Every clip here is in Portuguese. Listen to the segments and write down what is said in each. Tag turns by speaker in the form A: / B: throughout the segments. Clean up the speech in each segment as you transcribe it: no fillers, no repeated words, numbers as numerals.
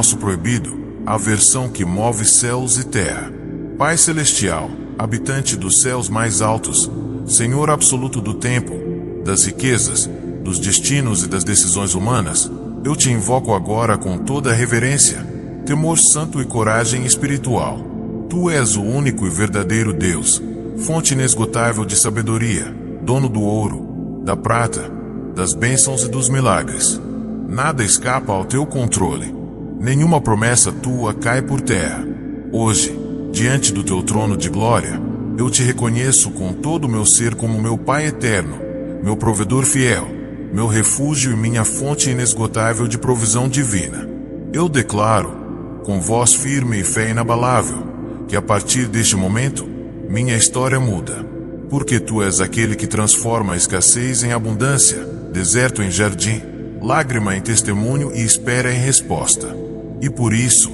A: nosso proibido, a aversão que move céus e terra. Pai celestial, habitante dos céus mais altos, Senhor absoluto do tempo, das riquezas, dos destinos e das decisões humanas, eu te invoco agora com toda reverência, temor santo e coragem espiritual. Tu és o único e verdadeiro Deus, fonte inesgotável de sabedoria, dono do ouro, da prata, das bênçãos e dos milagres. Nada escapa ao teu controle. Nenhuma promessa tua cai por terra. Hoje, diante do teu trono de glória, eu te reconheço com todo o meu ser como meu Pai eterno, meu provedor fiel, meu refúgio e minha fonte inesgotável de provisão divina. Eu declaro, com voz firme e fé inabalável, que a partir deste momento, minha história muda. Porque tu és aquele que transforma a escassez em abundância, deserto em jardim, lágrima em testemunho e espera em resposta. E por isso,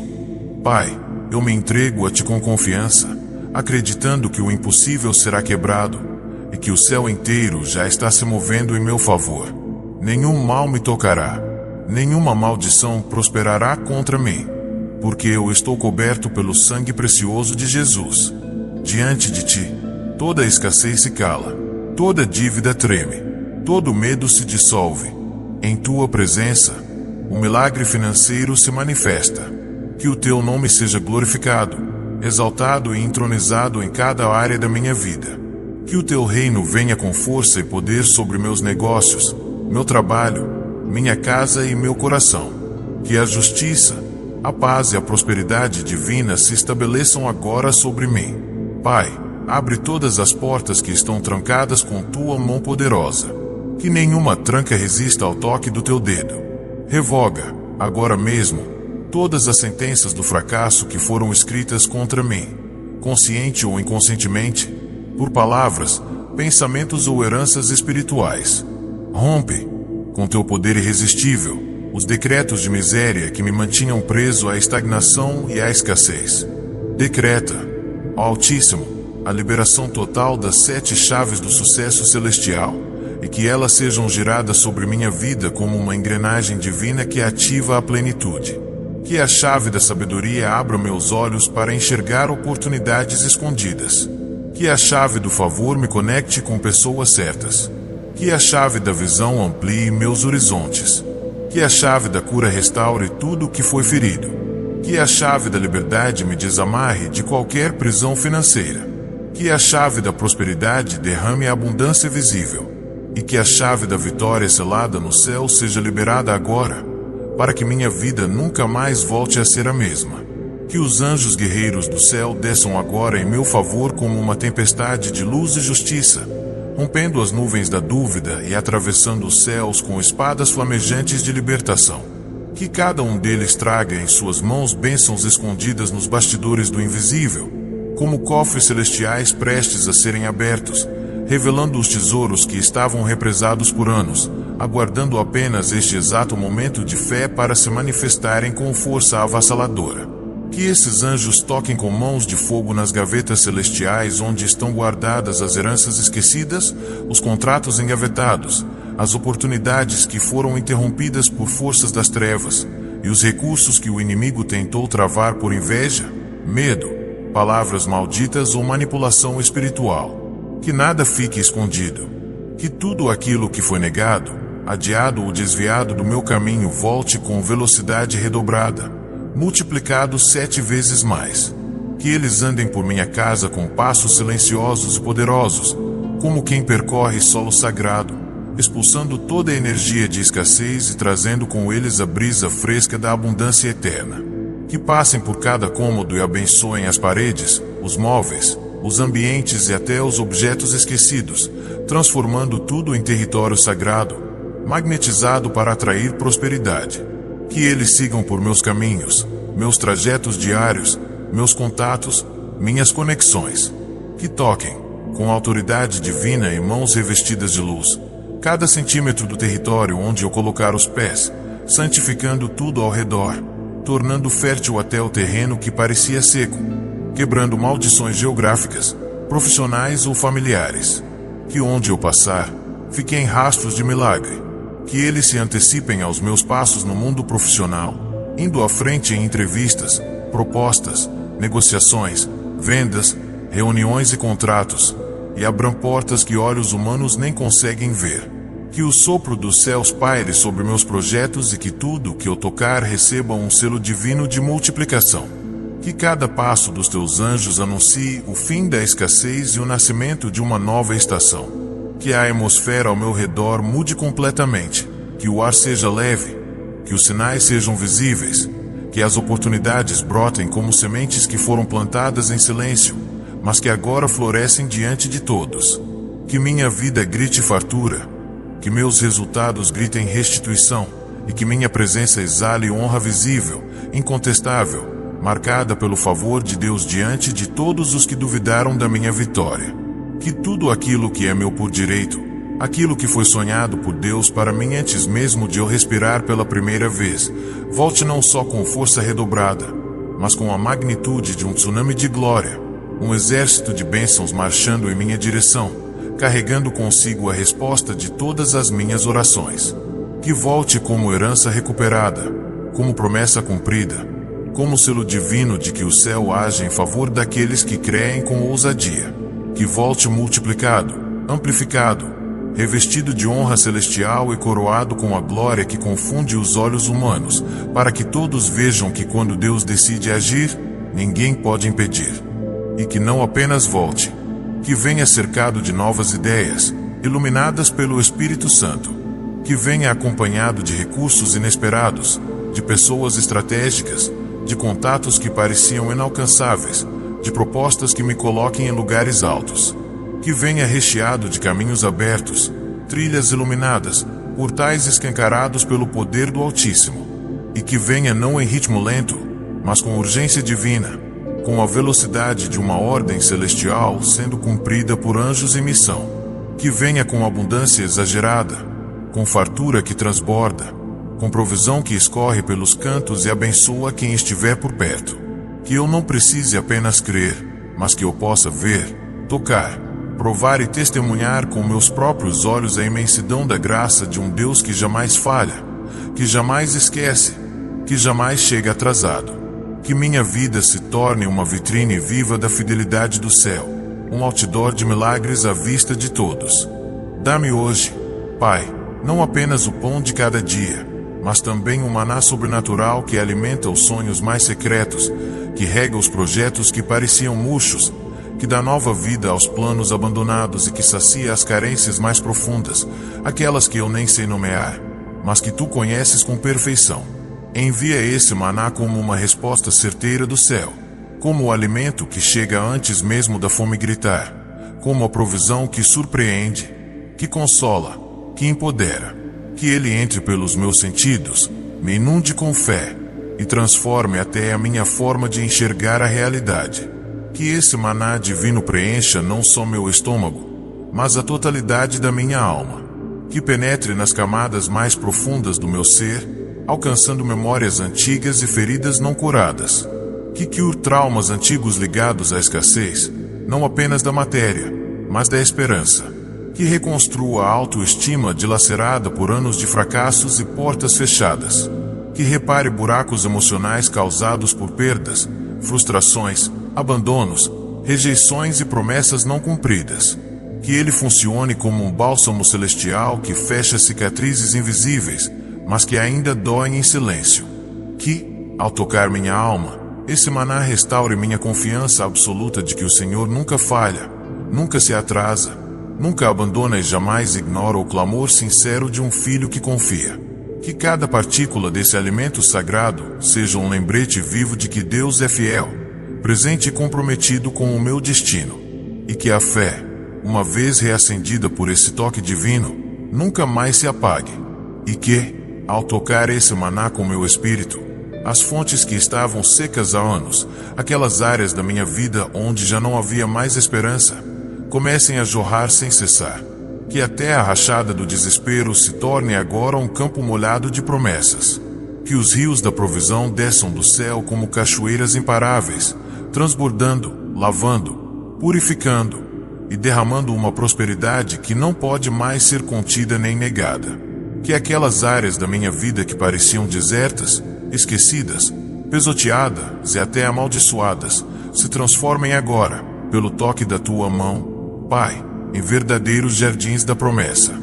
A: Pai, eu me entrego a ti com confiança, acreditando que o impossível será quebrado e que o céu inteiro já está se movendo em meu favor. Nenhum mal me tocará, nenhuma maldição prosperará contra mim, porque eu estou coberto pelo sangue precioso de Jesus. Diante de ti, toda escassez se cala, toda dívida treme, todo medo se dissolve. Em tua presença, o milagre financeiro se manifesta. Que o teu nome seja glorificado, exaltado e entronizado em cada área da minha vida. Que o teu reino venha com força e poder sobre meus negócios, meu trabalho, minha casa e meu coração. Que a justiça, a paz e a prosperidade divina se estabeleçam agora sobre mim. Pai, abre todas as portas que estão trancadas com tua mão poderosa. Que nenhuma tranca resista ao toque do teu dedo. Revoga, agora mesmo, todas as sentenças do fracasso que foram escritas contra mim, consciente ou inconscientemente, por palavras, pensamentos ou heranças espirituais. Rompe, com teu poder irresistível, os decretos de miséria que me mantinham preso à estagnação e à escassez. Decreta, ó Altíssimo, a liberação total das 7 chaves do sucesso celestial, e que elas sejam giradas sobre minha vida como uma engrenagem divina que ativa a plenitude. Que a chave da sabedoria abra meus olhos para enxergar oportunidades escondidas. Que a chave do favor me conecte com pessoas certas. Que a chave da visão amplie meus horizontes. Que a chave da cura restaure tudo o que foi ferido. Que a chave da liberdade me desamarre de qualquer prisão financeira. Que a chave da prosperidade derrame a abundância visível. E que a chave da vitória selada no céu seja liberada agora, para que minha vida nunca mais volte a ser a mesma. Que os anjos guerreiros do céu desçam agora em meu favor como uma tempestade de luz e justiça, rompendo as nuvens da dúvida e atravessando os céus com espadas flamejantes de libertação. Que cada um deles traga em suas mãos bênçãos escondidas nos bastidores do invisível, como cofres celestiais prestes a serem abertos, revelando os tesouros que estavam represados por anos, aguardando apenas este exato momento de fé para se manifestarem com força avassaladora. Que esses anjos toquem com mãos de fogo nas gavetas celestiais onde estão guardadas as heranças esquecidas, os contratos engavetados, as oportunidades que foram interrompidas por forças das trevas, e os recursos que o inimigo tentou travar por inveja, medo, palavras malditas ou manipulação espiritual. Que nada fique escondido. Que tudo aquilo que foi negado, adiado ou desviado do meu caminho volte com velocidade redobrada, multiplicado 7 vezes mais. Que eles andem por minha casa com passos silenciosos e poderosos, como quem percorre solo sagrado, expulsando toda a energia de escassez e trazendo com eles a brisa fresca da abundância eterna. Que passem por cada cômodo e abençoem as paredes, os móveis, os ambientes e até os objetos esquecidos, transformando tudo em território sagrado, magnetizado para atrair prosperidade. Que eles sigam por meus caminhos, meus trajetos diários, meus contatos, minhas conexões. Que toquem, com autoridade divina e mãos revestidas de luz, cada centímetro do território onde eu colocar os pés, santificando tudo ao redor, tornando fértil até o terreno que parecia seco, quebrando maldições geográficas, profissionais ou familiares. Que onde eu passar, fiquem rastros de milagre. Que eles se antecipem aos meus passos no mundo profissional, indo à frente em entrevistas, propostas, negociações, vendas, reuniões e contratos, e abram portas que olhos humanos nem conseguem ver. Que o sopro dos céus paire sobre meus projetos e que tudo que eu tocar receba um selo divino de multiplicação. Que cada passo dos teus anjos anuncie o fim da escassez e o nascimento de uma nova estação. Que a atmosfera ao meu redor mude completamente. Que o ar seja leve. Que os sinais sejam visíveis. Que as oportunidades brotem como sementes que foram plantadas em silêncio, mas que agora florescem diante de todos. Que minha vida grite fartura. Que meus resultados gritem restituição. E que minha presença exale honra visível, incontestável, marcada pelo favor de Deus diante de todos os que duvidaram da minha vitória. Que tudo aquilo que é meu por direito, aquilo que foi sonhado por Deus para mim antes mesmo de eu respirar pela primeira vez, volte não só com força redobrada, mas com a magnitude de um tsunami de glória, um exército de bênçãos marchando em minha direção, carregando consigo a resposta de todas as minhas orações. Que volte como herança recuperada, como promessa cumprida, como selo divino de que o céu age em favor daqueles que creem com ousadia. Que volte multiplicado, amplificado, revestido de honra celestial e coroado com a glória que confunde os olhos humanos, para que todos vejam que quando Deus decide agir, ninguém pode impedir. E que não apenas volte, que venha cercado de novas ideias, iluminadas pelo Espírito Santo. Que venha acompanhado de recursos inesperados, de pessoas estratégicas, de contatos que pareciam inalcançáveis, de propostas que me coloquem em lugares altos. Que venha recheado de caminhos abertos, trilhas iluminadas, portais escancarados pelo poder do Altíssimo. E que venha não em ritmo lento, mas com urgência divina, com a velocidade de uma ordem celestial sendo cumprida por anjos em missão. Que venha com abundância exagerada, com fartura que transborda, com provisão que escorre pelos cantos e abençoa quem estiver por perto. Que eu não precise apenas crer, mas que eu possa ver, tocar, provar e testemunhar com meus próprios olhos a imensidão da graça de um Deus que jamais falha, que jamais esquece, que jamais chega atrasado. Que minha vida se torne uma vitrine viva da fidelidade do céu, um outdoor de milagres à vista de todos. Dá-me hoje, Pai, não apenas o pão de cada dia, mas também um maná sobrenatural que alimenta os sonhos mais secretos, que rega os projetos que pareciam murchos, que dá nova vida aos planos abandonados e que sacia as carências mais profundas, aquelas que eu nem sei nomear, mas que tu conheces com perfeição. Envia esse maná como uma resposta certeira do céu, como o alimento que chega antes mesmo da fome gritar, como a provisão que surpreende, que consola, que empodera. Que ele entre pelos meus sentidos, me inunde com fé e transforme até a minha forma de enxergar a realidade. Que esse maná divino preencha não só meu estômago, mas a totalidade da minha alma. Que penetre nas camadas mais profundas do meu ser, alcançando memórias antigas e feridas não curadas. Que cure traumas antigos ligados à escassez, não apenas da matéria, mas da esperança. Que reconstrua a autoestima dilacerada por anos de fracassos e portas fechadas. Que repare buracos emocionais causados por perdas, frustrações, abandonos, rejeições e promessas não cumpridas. Que ele funcione como um bálsamo celestial que fecha cicatrizes invisíveis, mas que ainda doem em silêncio. Que, ao tocar minha alma, esse maná restaure minha confiança absoluta de que o Senhor nunca falha, nunca se atrasa, nunca abandona e jamais ignora o clamor sincero de um filho que confia. Que cada partícula desse alimento sagrado seja um lembrete vivo de que Deus é fiel, presente e comprometido com o meu destino. E que a fé, uma vez reacendida por esse toque divino, nunca mais se apague. E que, ao tocar esse maná com meu espírito, as fontes que estavam secas há anos, aquelas áreas da minha vida onde já não havia mais esperança, comecem a jorrar sem cessar. Que a terra rachada do desespero se torne agora um campo molhado de promessas. Que os rios da provisão desçam do céu como cachoeiras imparáveis, transbordando, lavando, purificando e derramando uma prosperidade que não pode mais ser contida nem negada. Que aquelas áreas da minha vida que pareciam desertas esquecidas, pesoteadas e até amaldiçoadas, se transformem agora, pelo toque da tua mão, Pai, em verdadeiros jardins da promessa.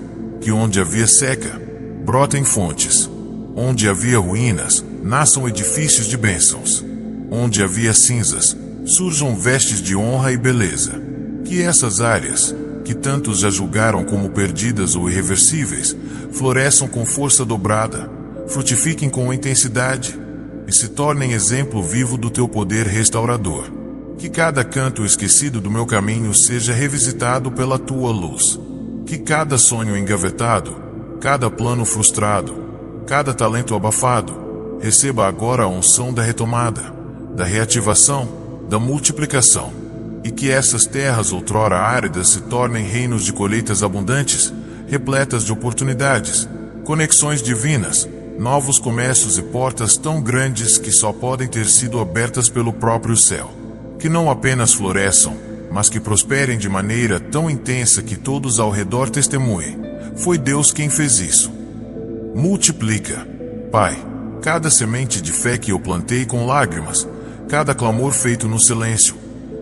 A: Que onde havia seca, brotem fontes. Onde havia ruínas, nasçam edifícios de bênçãos. Onde havia cinzas, surjam vestes de honra e beleza. Que essas áreas, que tantos já julgaram como perdidas ou irreversíveis, floresçam com força dobrada, frutifiquem com intensidade e se tornem exemplo vivo do teu poder restaurador. Que cada canto esquecido do meu caminho seja revisitado pela tua luz. Que cada sonho engavetado, cada plano frustrado, cada talento abafado, receba agora a unção da retomada, da reativação, da multiplicação. E que essas terras outrora áridas se tornem reinos de colheitas abundantes, repletas de oportunidades, conexões divinas, novos comércios e portas tão grandes que só podem ter sido abertas pelo próprio céu. Que não apenas floresçam, mas que prosperem de maneira tão intensa que todos ao redor testemunhem. Foi Deus quem fez isso. Multiplica, Pai, cada semente de fé que eu plantei com lágrimas, cada clamor feito no silêncio,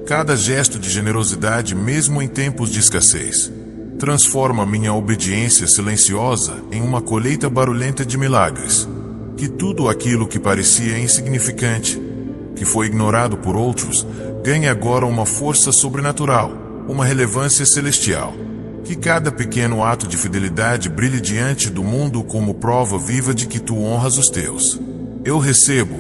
A: cada gesto de generosidade mesmo em tempos de escassez. Transforma minha obediência silenciosa em uma colheita barulhenta de milagres. Que tudo aquilo que parecia insignificante, que foi ignorado por outros, ganhe agora uma força sobrenatural, uma relevância celestial. Que cada pequeno ato de fidelidade brilhe diante do mundo como prova viva de que tu honras os teus. Eu recebo,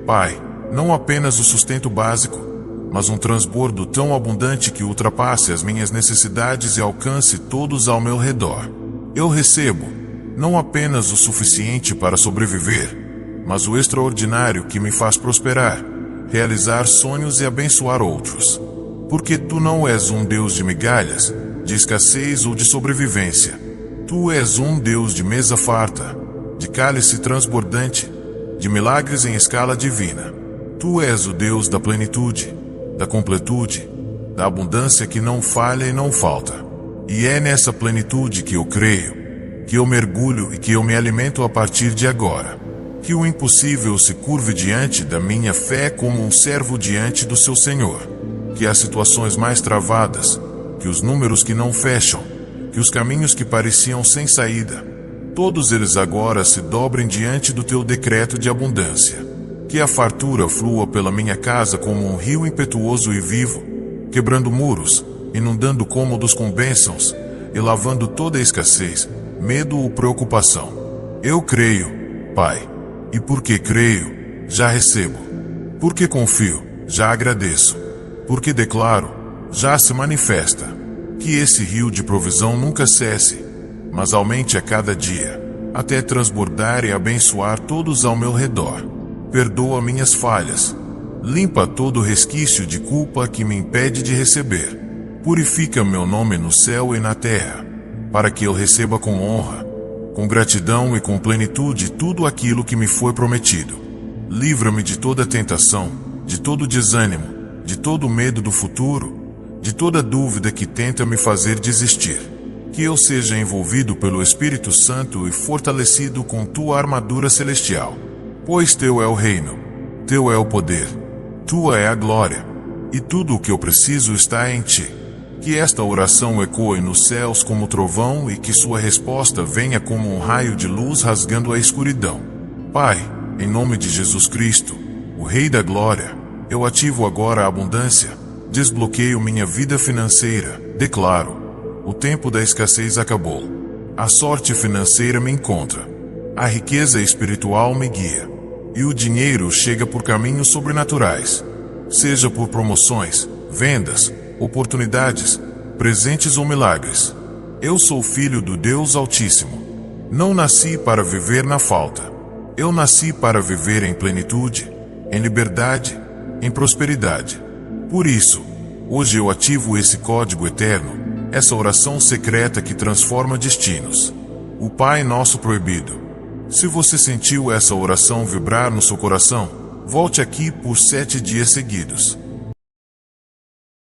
A: Pai, não apenas o sustento básico, mas um transbordo tão abundante que ultrapasse as minhas necessidades e alcance todos ao meu redor. Eu recebo, não apenas o suficiente para sobreviver, mas o extraordinário que me faz prosperar, realizar sonhos e abençoar outros. Porque tu não és um Deus de migalhas, de escassez ou de sobrevivência. Tu és um Deus de mesa farta, de cálice transbordante, de milagres em escala divina. Tu és o Deus da plenitude, da completude, da abundância que não falha e não falta. E é nessa plenitude que eu creio, que eu mergulho e que eu me alimento a partir de agora. Que o impossível se curve diante da minha fé como um servo diante do seu Senhor. Que as situações mais travadas, que os números que não fecham, que os caminhos que pareciam sem saída, todos eles agora se dobrem diante do teu decreto de abundância. Que a fartura flua pela minha casa como um rio impetuoso e vivo, quebrando muros, inundando cômodos com bênçãos e lavando toda a escassez, medo ou preocupação. Eu creio, Pai, e porque creio, já recebo. Porque confio, já agradeço. Porque declaro, já se manifesta. Que esse rio de provisão nunca cesse, mas aumente a cada dia, até transbordar e abençoar todos ao meu redor. Perdoa minhas falhas. Limpa todo resquício de culpa que me impede de receber. Purifica meu nome no céu e na terra, para que eu receba com honra, com gratidão e com plenitude tudo aquilo que me foi prometido. Livra-me de toda tentação, de todo desânimo, de todo medo do futuro, de toda dúvida que tenta me fazer desistir. Que eu seja envolvido pelo Espírito Santo e fortalecido com tua armadura celestial. Pois teu é o reino, teu é o poder, tua é a glória, e tudo o que eu preciso está em ti. Que esta oração ecoe nos céus como trovão e que sua resposta venha como um raio de luz rasgando a escuridão. Pai, em nome de Jesus Cristo, o Rei da Glória, eu ativo agora a abundância, desbloqueio minha vida financeira, declaro, o tempo da escassez acabou. A sorte financeira me encontra, a riqueza espiritual me guia. E o dinheiro chega por caminhos sobrenaturais, seja por promoções, vendas, oportunidades, presentes ou milagres. Eu sou filho do Deus Altíssimo. Não nasci para viver na falta. Eu nasci para viver em plenitude, em liberdade, em prosperidade. Por isso, hoje eu ativo esse código eterno, essa oração secreta que transforma destinos. O Pai Nosso proibido. Se você sentiu essa oração vibrar no seu coração, volte aqui por 7 dias seguidos.